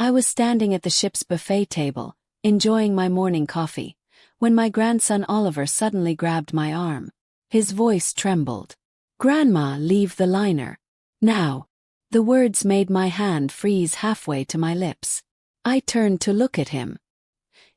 I was standing at the ship's buffet table, enjoying my morning coffee, when my grandson Oliver suddenly grabbed my arm. His voice trembled. "Grandma, leave the liner. Now." The words made my hand freeze halfway to my lips. I turned to look at him.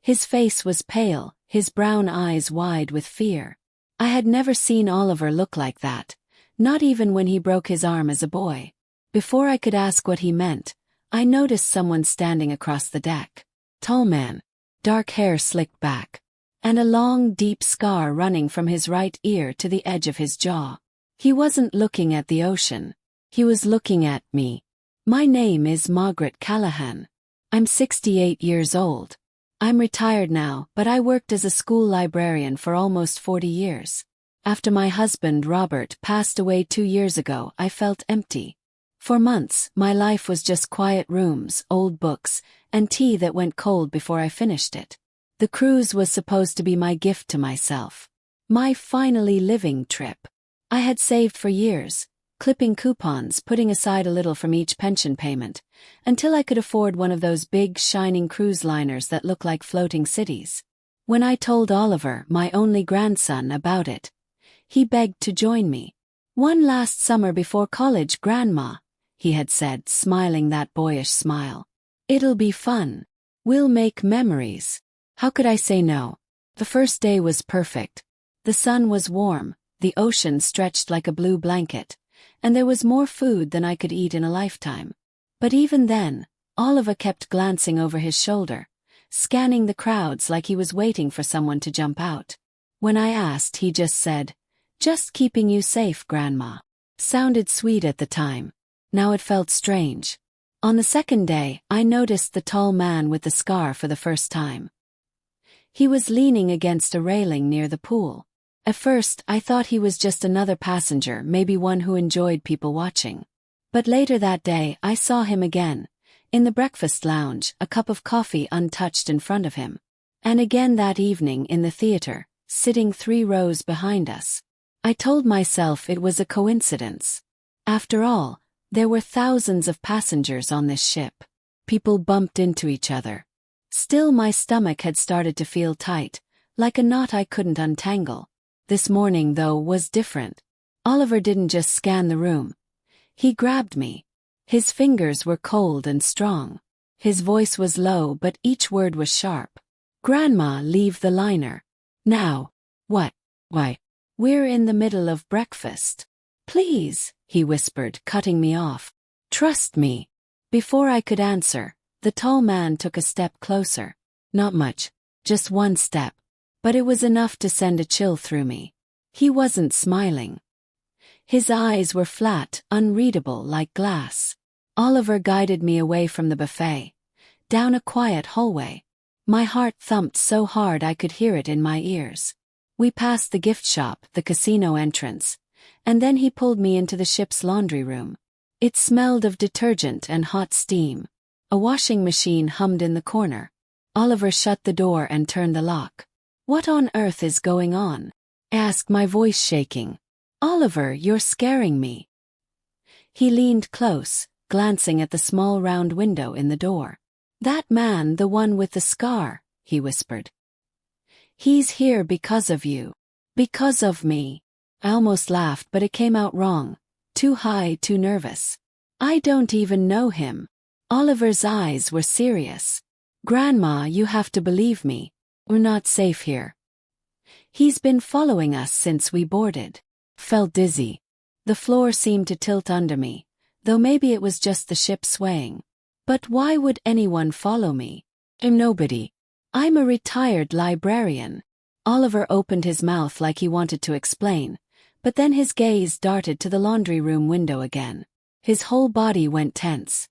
His face was pale, his brown eyes wide with fear. I had never seen Oliver look like that, not even when he broke his arm as a boy. Before I could ask what he meant, I noticed someone standing across the deck. Tall man, dark hair slicked back, and a long, deep scar running from his right ear to the edge of his jaw. He wasn't looking at the ocean. He was looking at me. "My name is Margaret Callahan. I'm 68 years old. I'm retired now, but I worked as a school librarian for almost 40 years. After my husband Robert passed away 2 years ago, I felt empty. For months, my life was just quiet rooms, old books, and tea that went cold before I finished it. The cruise was supposed to be my gift to myself. My finally living trip. I had saved for years, clipping coupons, putting aside a little from each pension payment, until I could afford one of those big, shining cruise liners that look like floating cities. When I told Oliver, my only grandson, about it, he begged to join me. "One last summer before college, Grandma," he had said, smiling that boyish smile. "It'll be fun. We'll make memories." How could I say no? The first day was perfect. The sun was warm, the ocean stretched like a blue blanket, and there was more food than I could eat in a lifetime. But even then, Oliver kept glancing over his shoulder, scanning the crowds like he was waiting for someone to jump out. When I asked, he just said, "Just keeping you safe, Grandma." Sounded sweet at the time. Now it felt strange. On the second day, I noticed the tall man with the scar for the first time. He was leaning against a railing near the pool. At first, I thought he was just another passenger, maybe one who enjoyed people watching. But later that day, I saw him again, in the breakfast lounge, a cup of coffee untouched in front of him. And again that evening in the theater, sitting 3 rows behind us. I told myself it was a coincidence. After all, there were thousands of passengers on this ship. People bumped into each other. Still, my stomach had started to feel tight, like a knot I couldn't untangle. This morning, though, was different. Oliver didn't just scan the room. He grabbed me. His fingers were cold and strong. His voice was low, but each word was sharp. "Grandma, leave the liner. Now." "What? Why? We're in the middle of breakfast." "Please," he whispered, cutting me off. "Trust me." Before I could answer, the tall man took a step closer. Not much, just one step. But it was enough to send a chill through me. He wasn't smiling. His eyes were flat, unreadable, like glass. Oliver guided me away from the buffet, down a quiet hallway. My heart thumped so hard I could hear it in my ears. We passed the gift shop, the casino entrance, and then he pulled me into the ship's laundry room. It smelled of detergent and hot steam. A washing machine hummed in the corner. Oliver shut the door and turned the lock. "What on earth is going on?" I asked, my voice shaking. "Oliver, you're scaring me." He leaned close, glancing at the small round window in the door. "That man, the one with the scar," he whispered. "He's here because of you. Because of me." I almost laughed, but it came out wrong. Too high, too nervous. "I don't even know him." Oliver's eyes were serious. "Grandma, you have to believe me. We're not safe here. He's been following us since we boarded." Felt dizzy. The floor seemed to tilt under me, though maybe it was just the ship swaying. But why would anyone follow me? I'm nobody. I'm a retired librarian. Oliver opened his mouth like he wanted to explain, but then his gaze darted to the laundry room window again. His whole body went tense.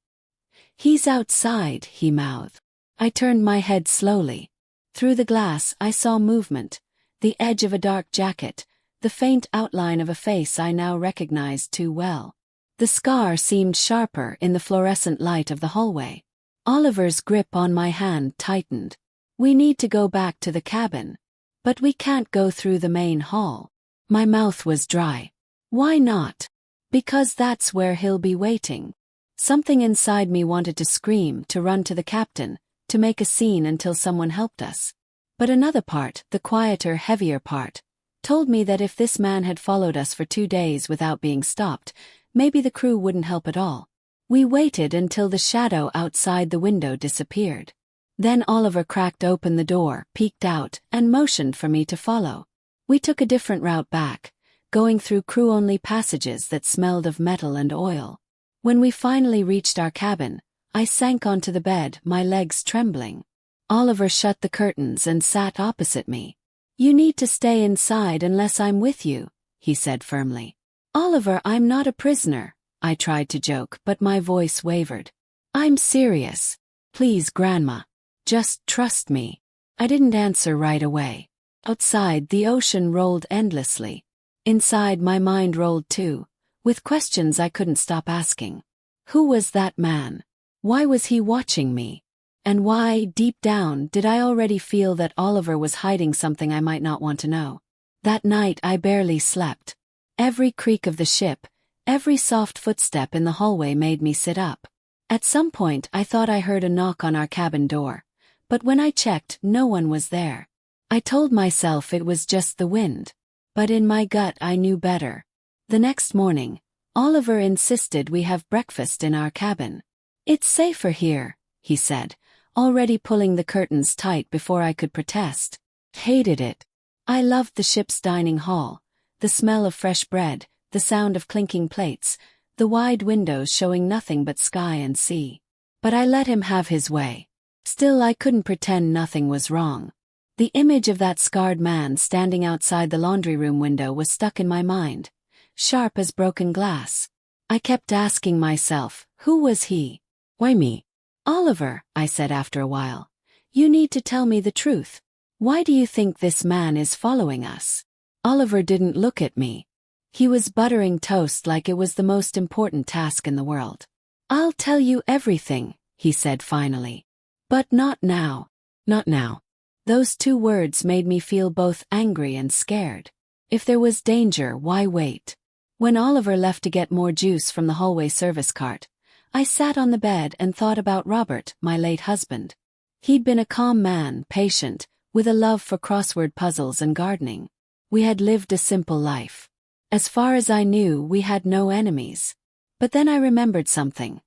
"He's outside," he mouthed. I turned my head slowly. Through the glass, I saw movement, the edge of a dark jacket, the faint outline of a face I now recognized too well. The scar seemed sharper in the fluorescent light of the hallway. Oliver's grip on my hand tightened. "We need to go back to the cabin. But we can't go through the main hall." My mouth was dry. "Why not?" "Because that's where he'll be waiting." Something inside me wanted to scream, to run to the captain, to make a scene until someone helped us. But another part, the quieter, heavier part, told me that if this man had followed us for 2 days without being stopped, maybe the crew wouldn't help at all. We waited until the shadow outside the window disappeared. Then Oliver cracked open the door, peeked out, and motioned for me to follow. We took a different route back, going through crew-only passages that smelled of metal and oil. When we finally reached our cabin, I sank onto the bed, my legs trembling. Oliver shut the curtains and sat opposite me. "You need to stay inside unless I'm with you," he said firmly. "Oliver, I'm not a prisoner," I tried to joke, but my voice wavered. "I'm serious. Please, Grandma. Just trust me." I didn't answer right away. Outside, the ocean rolled endlessly. Inside, my mind rolled too, with questions I couldn't stop asking. Who was that man? Why was he watching me? And why, deep down, did I already feel that Oliver was hiding something I might not want to know? That night I barely slept. Every creak of the ship, every soft footstep in the hallway made me sit up. At some point I thought I heard a knock on our cabin door, but when I checked, no one was there. I told myself it was just the wind, but in my gut I knew better. The next morning, Oliver insisted we have breakfast in our cabin. "It's safer here," he said, already pulling the curtains tight before I could protest. Hated it. I loved the ship's dining hall, the smell of fresh bread, the sound of clinking plates, the wide windows showing nothing but sky and sea. But I let him have his way. Still, I couldn't pretend nothing was wrong. The image of that scarred man standing outside the laundry room window was stuck in my mind, sharp as broken glass. I kept asking myself, who was he? Why me? "Oliver," I said after a while, "you need to tell me the truth. Why do you think this man is following us?" Oliver didn't look at me. He was buttering toast like it was the most important task in the world. "I'll tell you everything," he said finally. "But not now. Not now." Those 2 words made me feel both angry and scared. If there was danger, why wait? When Oliver left to get more juice from the hallway service cart, I sat on the bed and thought about Robert, my late husband. He'd been a calm man, patient, with a love for crossword puzzles and gardening. We had lived a simple life. As far as I knew, we had no enemies. But then I remembered something.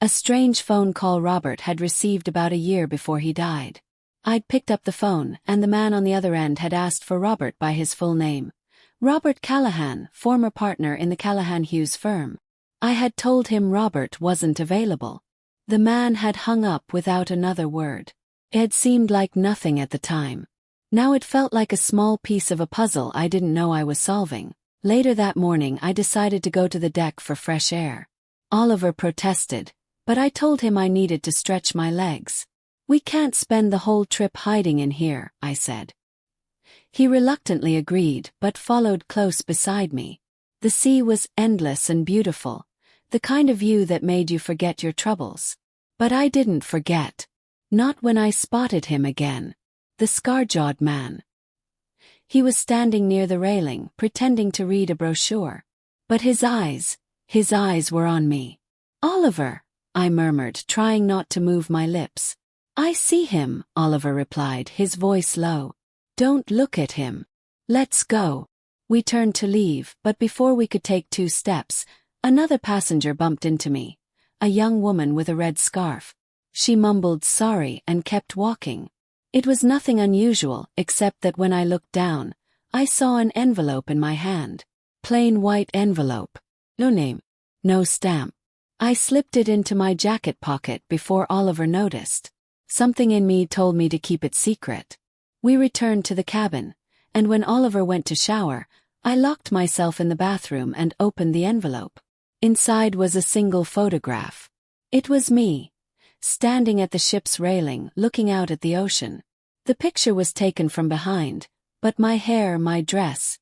A strange phone call Robert had received about a year before he died. I'd picked up the phone, and the man on the other end had asked for Robert by his full name. Robert Callahan, former partner in the Callahan Hughes firm. I had told him Robert wasn't available. The man had hung up without another word. It had seemed like nothing at the time. Now it felt like a small piece of a puzzle I didn't know I was solving. Later that morning I decided to go to the deck for fresh air. Oliver protested, but I told him I needed to stretch my legs. "We can't spend the whole trip hiding in here," I said. He reluctantly agreed, but followed close beside me. The sea was endless and beautiful, the kind of view that made you forget your troubles. But I didn't forget. Not when I spotted him again. The scar-jawed man. He was standing near the railing, pretending to read a brochure. But his eyes were on me. "Oliver," I murmured, trying not to move my lips. "I see him," Oliver replied, his voice low. "Don't look at him. Let's go." We turned to leave, but before we could take 2 steps, another passenger bumped into me. A young woman with a red scarf. She mumbled sorry and kept walking. It was nothing unusual, except that when I looked down, I saw an envelope in my hand. Plain white envelope. No name. No stamp. I slipped it into my jacket pocket before Oliver noticed. Something in me told me to keep it secret. We returned to the cabin, and when Oliver went to shower, I locked myself in the bathroom and opened the envelope. Inside was a single photograph. It was me, standing at the ship's railing, looking out at the ocean. The picture was taken from behind, but my hair, my dress,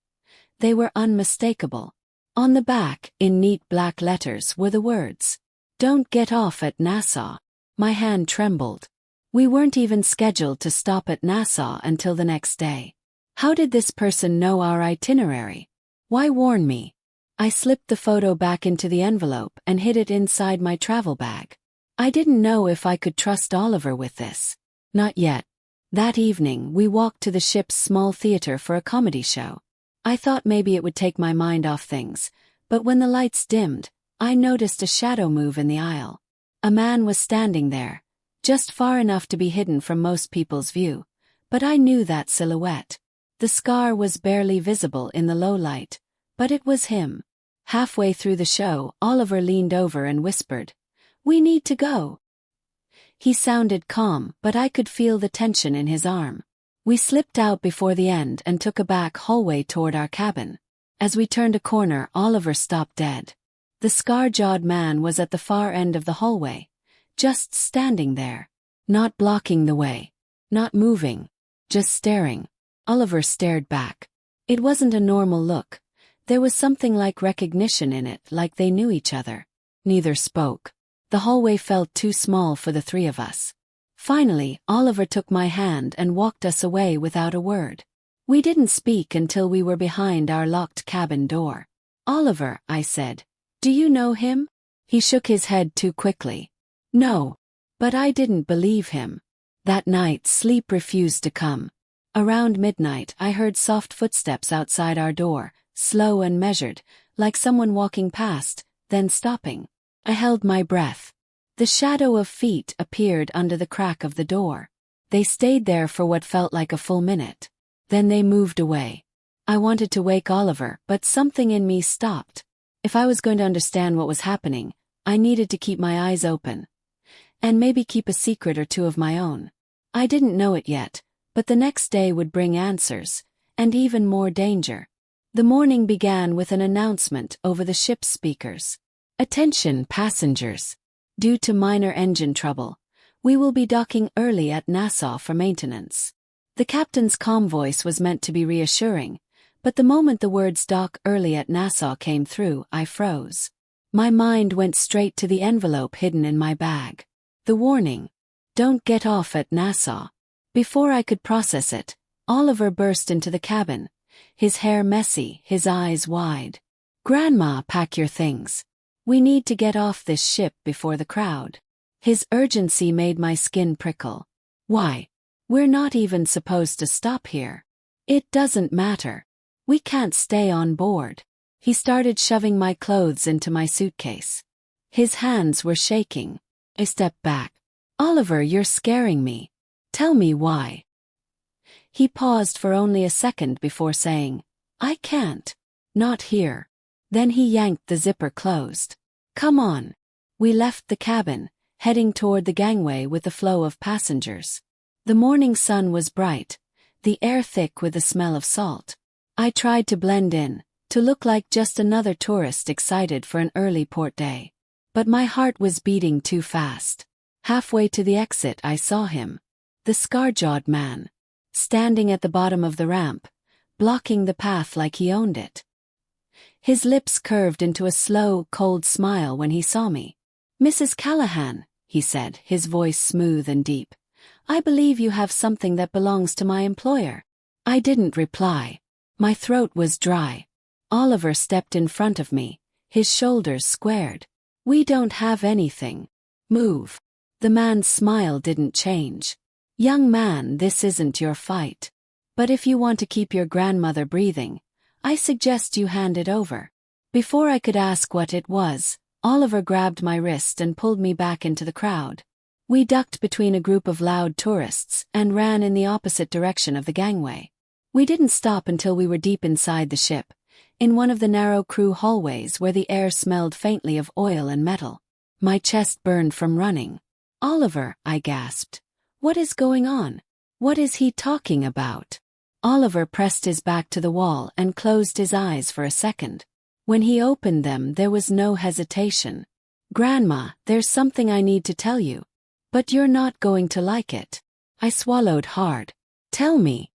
they were unmistakable. On the back, in neat black letters, were the words, "Don't get off at Nassau." My hand trembled. We weren't even scheduled to stop at Nassau until the next day. How did this person know our itinerary? Why warn me? I slipped the photo back into the envelope and hid it inside my travel bag. I didn't know if I could trust Oliver with this. Not yet. That evening, we walked to the ship's small theater for a comedy show. I thought maybe it would take my mind off things, but when the lights dimmed, I noticed a shadow move in the aisle. A man was standing there, just far enough to be hidden from most people's view, but I knew that silhouette. The scar was barely visible in the low light, but it was him. Halfway through the show, Oliver leaned over and whispered, "We need to go." He sounded calm, but I could feel the tension in his arm. We slipped out before the end and took a back hallway toward our cabin. As we turned a corner, Oliver stopped dead. The scar-jawed man was at the far end of the hallway, just standing there, not blocking the way, not moving, just staring. Oliver stared back. It wasn't a normal look. There was something like recognition in it, like they knew each other. Neither spoke. The hallway felt too small for the three of us. Finally, Oliver took my hand and walked us away without a word. We didn't speak until we were behind our locked cabin door. "Oliver," I said, "do you know him?" He shook his head too quickly. "No." But I didn't believe him. That night, sleep refused to come. Around midnight, I heard soft footsteps outside our door, slow and measured, like someone walking past, then stopping. I held my breath. The shadow of feet appeared under the crack of the door. They stayed there for what felt like a full minute. Then they moved away. I wanted to wake Oliver, but something in me stopped. If I was going to understand what was happening, I needed to keep my eyes open. And maybe keep a secret or two of my own. I didn't know it yet, but the next day would bring answers, and even more danger. The morning began with an announcement over the ship's speakers. "Attention, passengers. Due to minor engine trouble, we will be docking early at Nassau for maintenance." The captain's calm voice was meant to be reassuring, but the moment the words "dock early at Nassau" came through, I froze. My mind went straight to the envelope hidden in my bag. The warning, "Don't get off at Nassau." Before I could process it, Oliver burst into the cabin, his hair messy, his eyes wide. "Grandma, pack your things. We need to get off this ship before the crowd." His urgency made my skin prickle. "Why? We're not even supposed to stop here." "It doesn't matter. We can't stay on board." He started shoving my clothes into my suitcase. His hands were shaking. I stepped back. "Oliver, you're scaring me. Tell me why." He paused for only a second before saying, "I can't. Not here." Then he yanked the zipper closed. "Come on." We left the cabin, heading toward the gangway with the flow of passengers. The morning sun was bright, the air thick with the smell of salt. I tried to blend in, to look like just another tourist excited for an early port day. But my heart was beating too fast. Halfway to the exit, I saw him. The scar-jawed man. Standing at the bottom of the ramp, blocking the path like he owned it. His lips curved into a slow, cold smile when he saw me. "Mrs. Callahan," he said, his voice smooth and deep. "I believe you have something that belongs to my employer." I didn't reply. My throat was dry. Oliver stepped in front of me, his shoulders squared. "We don't have anything. Move." The man's smile didn't change. "Young man, this isn't your fight. But if you want to keep your grandmother breathing, I suggest you hand it over." Before I could ask what it was, Oliver grabbed my wrist and pulled me back into the crowd. We ducked between a group of loud tourists and ran in the opposite direction of the gangway. We didn't stop until we were deep inside the ship, in one of the narrow crew hallways where the air smelled faintly of oil and metal. My chest burned from running. "Oliver," I gasped. "What is going on? What is he talking about?" Oliver pressed his back to the wall and closed his eyes for a second. When he opened them, there was no hesitation. "Grandma, there's something I need to tell you. But you're not going to like it." I swallowed hard. "Tell me."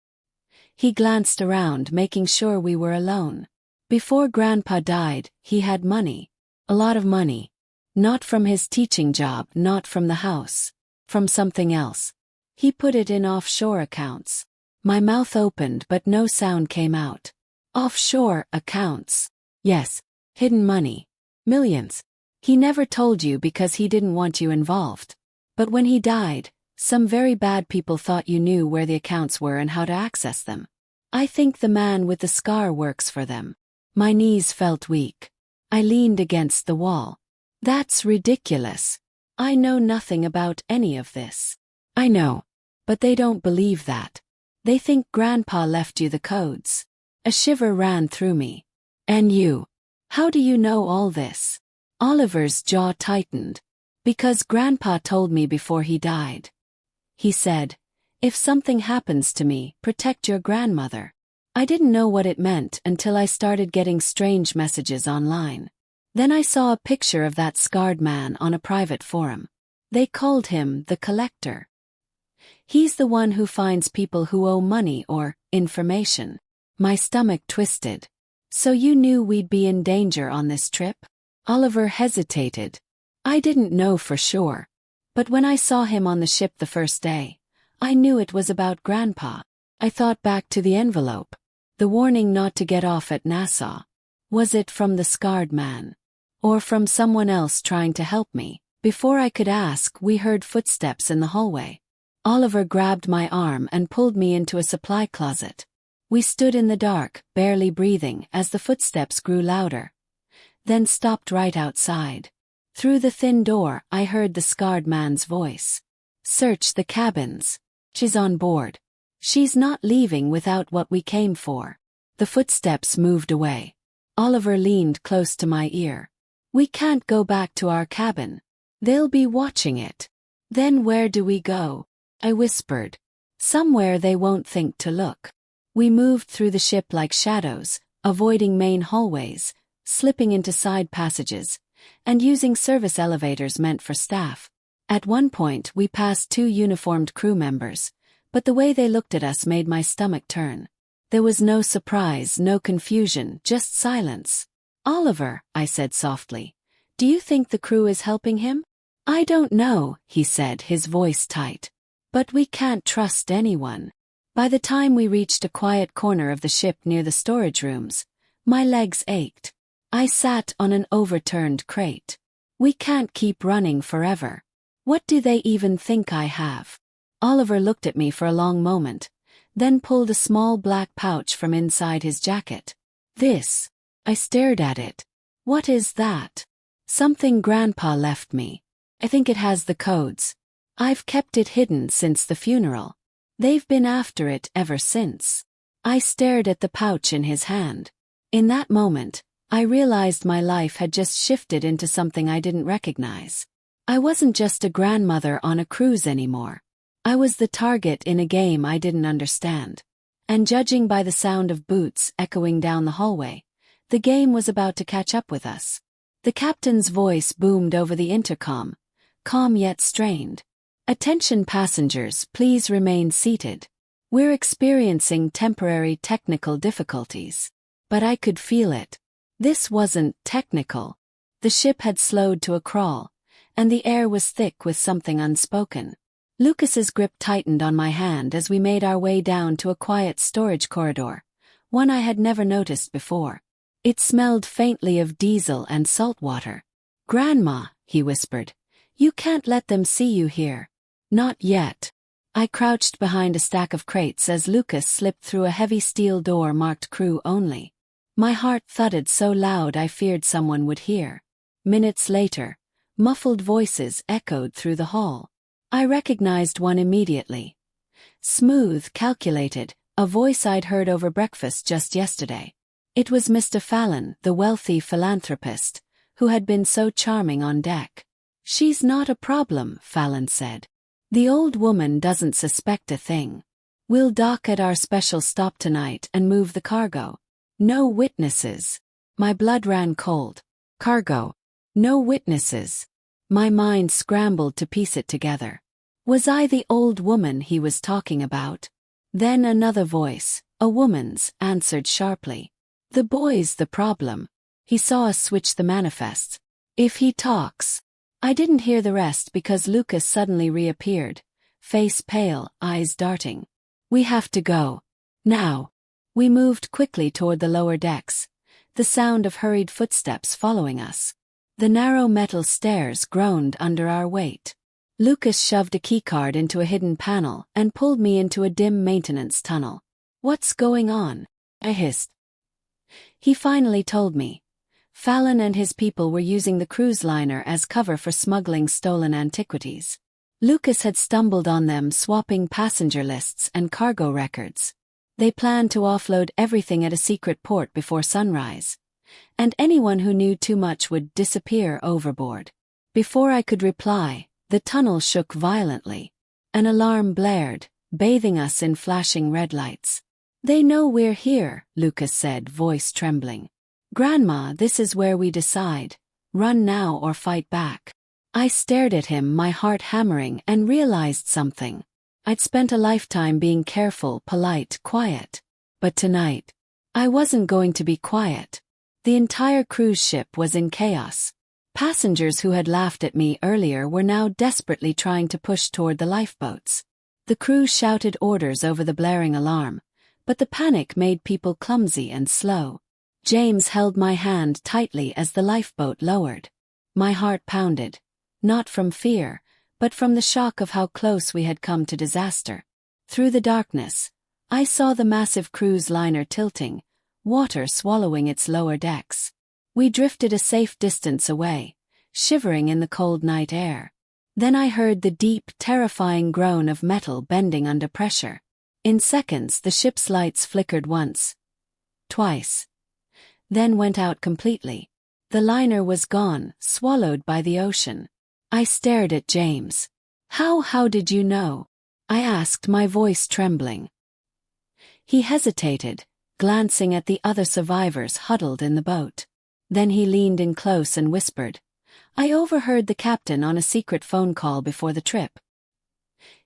He glanced around, making sure we were alone. Before Grandpa died, he had money. A lot of money. Not from his teaching job, not from the house. From something else. He put it in offshore accounts. My mouth opened but no sound came out. "Offshore accounts." "Yes. Hidden money. Millions. He never told you because he didn't want you involved. But when he died, some very bad people thought you knew where the accounts were and how to access them. I think the man with the scar works for them. My knees felt weak. I leaned against the wall. That's ridiculous. I know nothing about any of this. I know. But they don't believe that. They think Grandpa left you the codes. A shiver ran through me. And you? How do you know all this? Oliver's jaw tightened. Because Grandpa told me before he died. He said, if something happens to me, protect your grandmother. I didn't know what it meant until I started getting strange messages online. Then I saw a picture of that scarred man on a private forum. They called him the Collector. He's the one who finds people who owe money or information. My stomach twisted. So you knew we'd be in danger on this trip? Oliver hesitated. I didn't know for sure. But when I saw him on the ship the first day, I knew it was about Grandpa. I thought back to the envelope. The warning not to get off at Nassau. Was it from the scarred man? Or from someone else trying to help me? Before I could ask, we heard footsteps in the hallway. Oliver grabbed my arm and pulled me into a supply closet. We stood in the dark, barely breathing, as the footsteps grew louder. Then stopped right outside. Through the thin door, I heard the scarred man's voice. Search the cabins. She's on board. She's not leaving without what we came for. The footsteps moved away. Oliver leaned close to my ear. We can't go back to our cabin. They'll be watching it. Then where do we go? I whispered. Somewhere they won't think to look. We moved through the ship like shadows, avoiding main hallways, slipping into side passages, and using service elevators meant for staff. At one point we passed 2 uniformed crew members, but the way they looked at us made my stomach turn. There was no surprise, no confusion, just silence. Oliver, I said softly, do you think the crew is helping him? I don't know, he said, his voice tight. But we can't trust anyone. By the time we reached a quiet corner of the ship near the storage rooms, my legs ached. I sat on an overturned crate. We can't keep running forever. What do they even think I have? Oliver looked at me for a long moment, then pulled a small black pouch from inside his jacket. This. I stared at it. What is that? Something Grandpa left me. I think it has the codes. I've kept it hidden since the funeral. They've been after it ever since. I stared at the pouch in his hand. In that moment, I realized my life had just shifted into something I didn't recognize. I wasn't just a grandmother on a cruise anymore. I was the target in a game I didn't understand. And judging by the sound of boots echoing down the hallway, the game was about to catch up with us. The captain's voice boomed over the intercom, calm yet strained. Attention passengers, please remain seated. We're experiencing temporary technical difficulties. But I could feel it. This wasn't technical. The ship had slowed to a crawl, and the air was thick with something unspoken. Lucas's grip tightened on my hand as we made our way down to a quiet storage corridor, one I had never noticed before. It smelled faintly of diesel and salt water. Grandma, he whispered, you can't let them see you here. Not yet. I crouched behind a stack of crates as Lucas slipped through a heavy steel door marked crew only. My heart thudded so loud I feared someone would hear. Minutes later, muffled voices echoed through the hall. I recognized one immediately. Smooth, calculated, a voice I'd heard over breakfast just yesterday. It was Mr. Fallon, the wealthy philanthropist, who had been so charming on deck. She's not a problem, Fallon said. The old woman doesn't suspect a thing. We'll dock at our special stop tonight and move the cargo. No witnesses. My blood ran cold. Cargo. No witnesses. My mind scrambled to piece it together. Was I the old woman he was talking about? Then another voice, a woman's, answered sharply. The boy's the problem. He saw us switch the manifests. If he talks. I didn't hear the rest because Lucas suddenly reappeared, face pale, eyes darting. We have to go. Now. We moved quickly toward the lower decks, the sound of hurried footsteps following us. The narrow metal stairs groaned under our weight. Lucas shoved a keycard into a hidden panel and pulled me into a dim maintenance tunnel. "What's going on?" I hissed. He finally told me. Fallon and his people were using the cruise liner as cover for smuggling stolen antiquities. Lucas had stumbled on them swapping passenger lists and cargo records. They planned to offload everything at a secret port before sunrise, and anyone who knew too much would disappear overboard. Before I could reply, the tunnel shook violently. An alarm blared, bathing us in flashing red lights. "They know we're here," Lucas said, voice trembling. "Grandma, this is where we decide. Run now or fight back." I stared at him, my heart hammering, and realized something. I'd spent a lifetime being careful, polite, quiet. But tonight, I wasn't going to be quiet. The entire cruise ship was in chaos. Passengers who had laughed at me earlier were now desperately trying to push toward the lifeboats. The crew shouted orders over the blaring alarm, but the panic made people clumsy and slow. James held my hand tightly as the lifeboat lowered. My heart pounded, not from fear, but from the shock of how close we had come to disaster. Through the darkness, I saw the massive cruise liner tilting, water swallowing its lower decks. We drifted a safe distance away, shivering in the cold night air. Then I heard the deep, terrifying groan of metal bending under pressure. In seconds, the ship's lights flickered once, twice, then went out completely. The liner was gone, swallowed by the ocean. I stared at James. How did you know?" I asked, my voice trembling. He hesitated, glancing at the other survivors huddled in the boat. Then he leaned in close and whispered, "I overheard the captain on a secret phone call before the trip.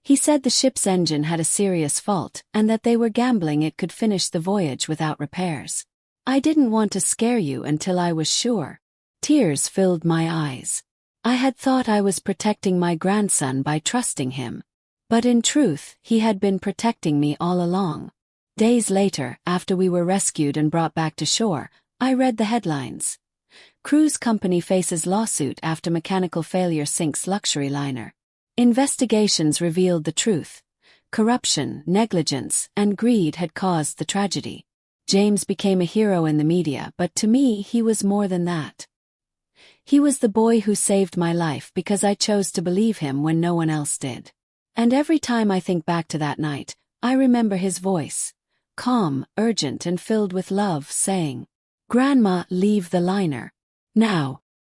He said the ship's engine had a serious fault and that they were gambling it could finish the voyage without repairs. I didn't want to scare you until I was sure." Tears filled my eyes. I had thought I was protecting my grandson by trusting him. But in truth, he had been protecting me all along. Days later, after we were rescued and brought back to shore, I read the headlines. "Cruise company faces lawsuit after mechanical failure sinks luxury liner." Investigations revealed the truth. Corruption, negligence, and greed had caused the tragedy. James became a hero in the media, but to me he was more than that. He was the boy who saved my life because I chose to believe him when no one else did. And every time I think back to that night, I remember his voice, calm, urgent, and filled with love, saying, "Grandma, leave the liner. Now."